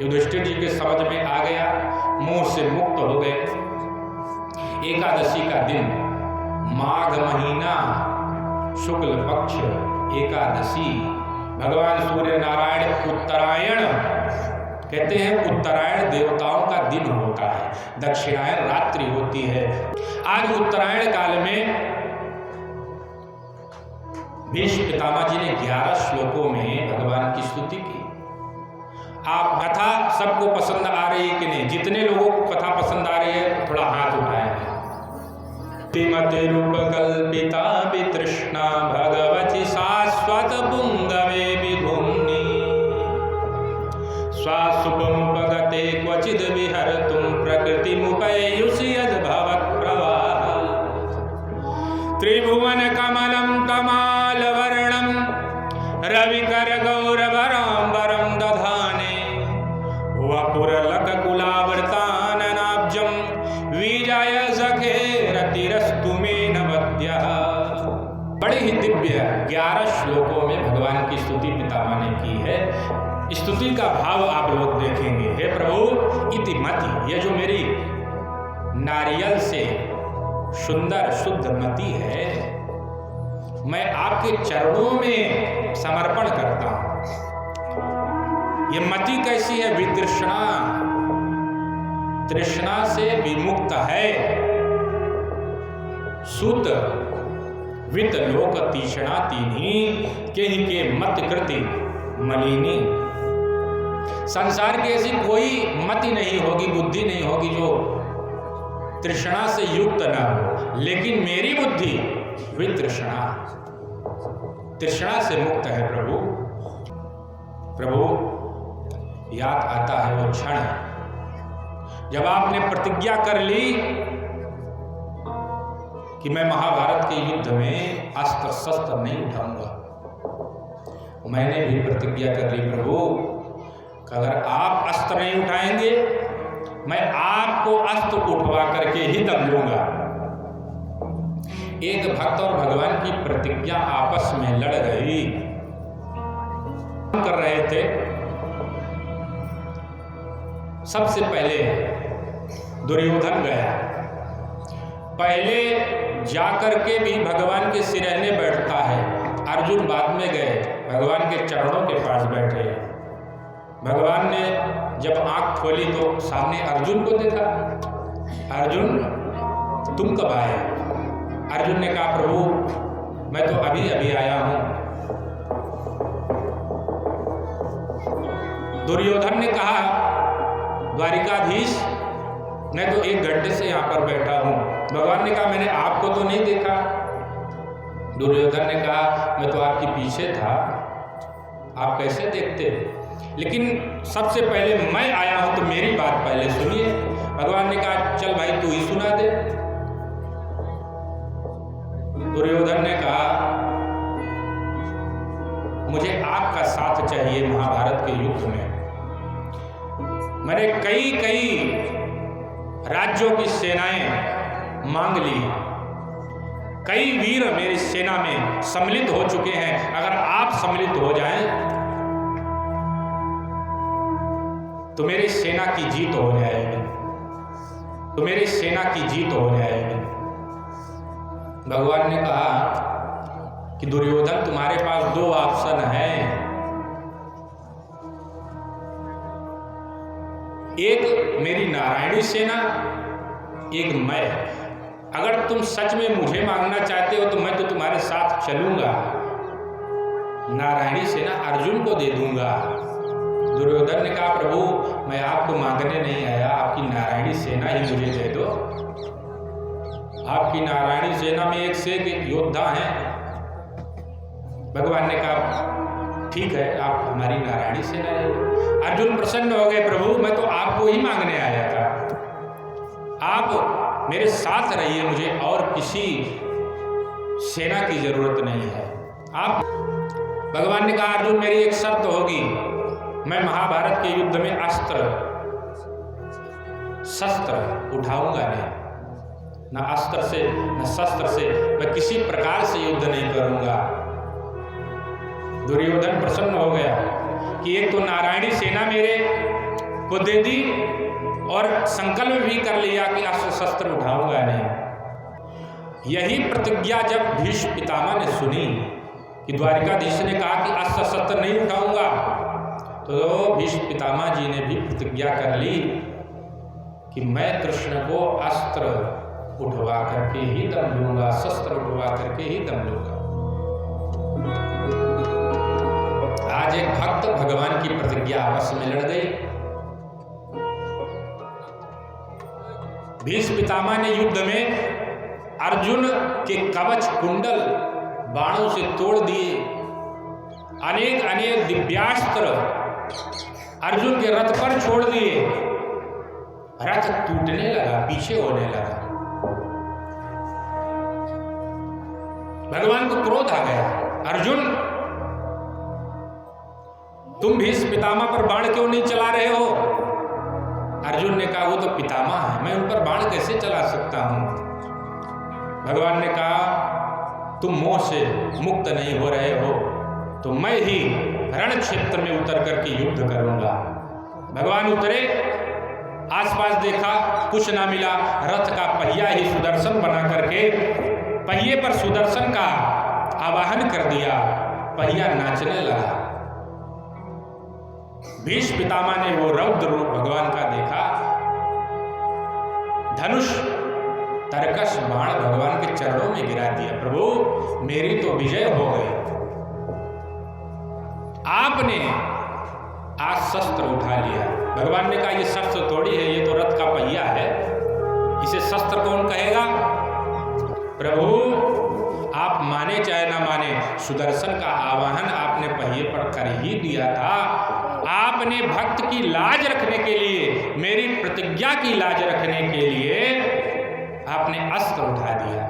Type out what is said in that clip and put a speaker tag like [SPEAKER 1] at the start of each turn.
[SPEAKER 1] युधिष्ठिर जी के समझ में आ गया, मोह से मुक्त हो गए। एकादशी का दिन, माघ महीना, शुक्ल पक्ष एकादशी, भगवान सूर्य नारायण उत्तरायण, कहते हैं उत्तरायण देवताओं का दिन होता है, दक्षिणायन रात्रि होती है। आज उत्तरायण काल में भीष्म पितामह जी ने 11 श्लोकों में भगवान की स्तुति की। आप कथा सबको पसंद आ रही है कि नहीं? जितने लोगों को कथा पसंद आ रही है थोड़ा हाथ उठाएंगे। तिमति रूप कल्पिता वितृष्णा भगवती शाश्वत पुंगवे विभुम्नि स्वासुपमुपगते क्वचिद विहर्तुं प्रकृतिमुपैयुषि यद्भवत्प्रवाह त्रिभुवन कमलं कमालवर्णं रविकर गौरवराम्बरं दधाने वपुरलककुलावर्ताननाब्जं विजय सखे रतिरस्तु मे नवद्यः। बड़े ही दिव्य 11 श्लोकों में भगवान की स्तुति पितामह ने की है। स्तुति का भाव आप लोग देखेंगे। हे प्रभु इति मति, ये जो मेरी नारियल से सुंदर शुद्ध मति है, मैं आपके चरणों में समर्पण करता हूं। ये मति कैसी है? वितृष्णा, तृष्णा से विमुक्त है। सुत वित लोक तीक्ष्णा तीनी के मत कृति मलिनी। संसार की ऐसी कोई मति नहीं होगी, बुद्धि नहीं होगी जो तृष्णा से युक्त न हो, लेकिन मेरी बुद्धि वितृष्णा, तृष्णा से मुक्त है। प्रभु प्रभु याद आता है वो क्षण जब आपने प्रतिज्ञा कर ली कि मैं महाभारत के युद्ध में अस्त्र शस्त्र नहीं उठाऊंगा। मैंने भी प्रतिज्ञा कर ली प्रभु, अगर आप अस्त्र नहीं उठाएंगे मैं आपको अस्त्र उठवा करके ही दम लूंगा। एक भक्त और भगवान की प्रतिज्ञा आपस में लड़ गई। कर रहे थे, सबसे पहले दुर्योधन गया। पहले जाकर के भी भगवान के सिरहने बैठता है। अर्जुन बाद में गए, भगवान के चरणों के पास बैठे। भगवान ने जब आंख खोली तो सामने अर्जुन को देखा। अर्जुन तुम कब आए? अर्जुन ने कहा प्रभु मैं तो अभी अभी आया हूं। दुर्योधन ने कहा द्वारिकाधीश मैं तो 1 घंटे से यहां पर बैठा हूं। भगवान ने कहा मैंने आपको तो नहीं देखा। दुर्योधन ने कहा मैं तो आपके पीछे था, आप कैसे देखते? लेकिन सबसे पहले मैं आया हूं तो मेरी बात पहले सुनिए। भगवान ने कहा चल भाई तू ही सुना दे। दुर्योधन ने कहा मुझे आपका साथ चाहिए महाभारत के युद्ध में। मैंने कई राज्यों की सेनाएं मांग ली, कई वीर मेरी सेना में सम्मिलित हो चुके हैं। अगर आप सम्मिलित हो जाएं तो मेरी सेना की जीत हो जाएगी, तो मेरी सेना की जीत हो जाएगी। भगवान ने कहा कि दुर्योधन तुम्हारे पास 2 ऑप्शन हैं। एक मेरी नारायणी सेना, एक मैं। अगर तुम सच में मुझे मांगना चाहते हो तो मैं तो तुम्हारे साथ चलूंगा, नारायणी सेना अर्जुन को दे दूंगा। दुर्योधन ने कहा प्रभु मैं आपको मांगने नहीं आया, आपकी नारायणी सेना ही मुझे दे दो। आपकी नारायणी सेना में 1 से 1 योद्धा हैं। भगवान ने कहा ठीक है आप हमारी नारायणी सेना ले लो। अर्जुन प्रसन्न हो गए, प्रभु मैं तो आपको ही मांगने आया था, आप मेरे साथ रहिए, मुझे और किसी सेना की जरूरत नहीं है। आप भगवान ने कहा अर्जुन मेरी एक शर्त होगी, मैं महाभारत के युद्ध में अस्त्र शस्त्र उठाऊंगा नहीं, न अस्त्र से न शस्त्र से मैं किसी प्रकार से युद्ध नहीं करूंगा। दुर्योधन प्रसन्न हो गया कि एक तो नारायणी सेना मेरे को दे दी और संकल्प भी कर लिया कि अस्त्र शस्त्र उठाऊंगा नहीं। यही प्रतिज्ञा जब भीष्म पितामह ने सुनी कि द्वारिकाधीश ने कहा कि अस्त्र शस्त्र नहीं उठाऊंगा, तो भीष्म पितामह जी ने भी प्रतिज्ञा कर ली कि मैं कृष्ण को अस्त्र उठवा करके ही दम लूंगा, शस्त्र उठवा करके ही दम लूंगा। आज एक भक्त भगवान की प्रतिज्ञा आपस में लड़ गई। भीष्म पितामह ने युद्ध में अर्जुन के कवच कुंडल बाणों से तोड़ दिए, अनेक अनेक दिव्यास्त्र अर्जुन के रथ पर छोड़ दिए। रथ टूटने लगा, पीछे होने लगा। भगवान को क्रोध आ गया, अर्जुन तुम भीष्म पितामह पर बाण क्यों नहीं चला रहे हो? अर्जुन ने कहा वो तो पितामह है, मैं उन पर बाण कैसे चला सकता हूं? भगवान ने कहा तुम मोह से मुक्त नहीं हो रहे हो, तो मैं ही रण क्षेत्र में उतर करके युद्ध करूंगा। भगवान उतरे, आसपास देखा, कुछ ना मिला, रथ का पहिया ही सुदर्शन बना करके पहिए पर सुदर्शन का आवाहन कर दिया, पहिया नाचने लगा। भीष्म पितामह ने वो रौद्र रूप भगवान का देखा, धनुष तरकश बाण भगवान के चरणों में गिरा दिया। प्रभु मेरी तो विजय हो गई, आपने आज शस्त्र उठा लिया। भगवान ने कहा ये शस्त्र थोड़ी है, ये तो रथ का पहिया है, इसे शस्त्र कौन कहेगा? प्रभु आप माने चाहे ना माने, सुदर्शन का आवाहन आपने पहिए पर कर ही दिया था। आपने भक्त की लाज रखने के लिए, मेरी प्रतिज्ञा की लाज रखने के लिए आपने अस्त्र उठा दिया।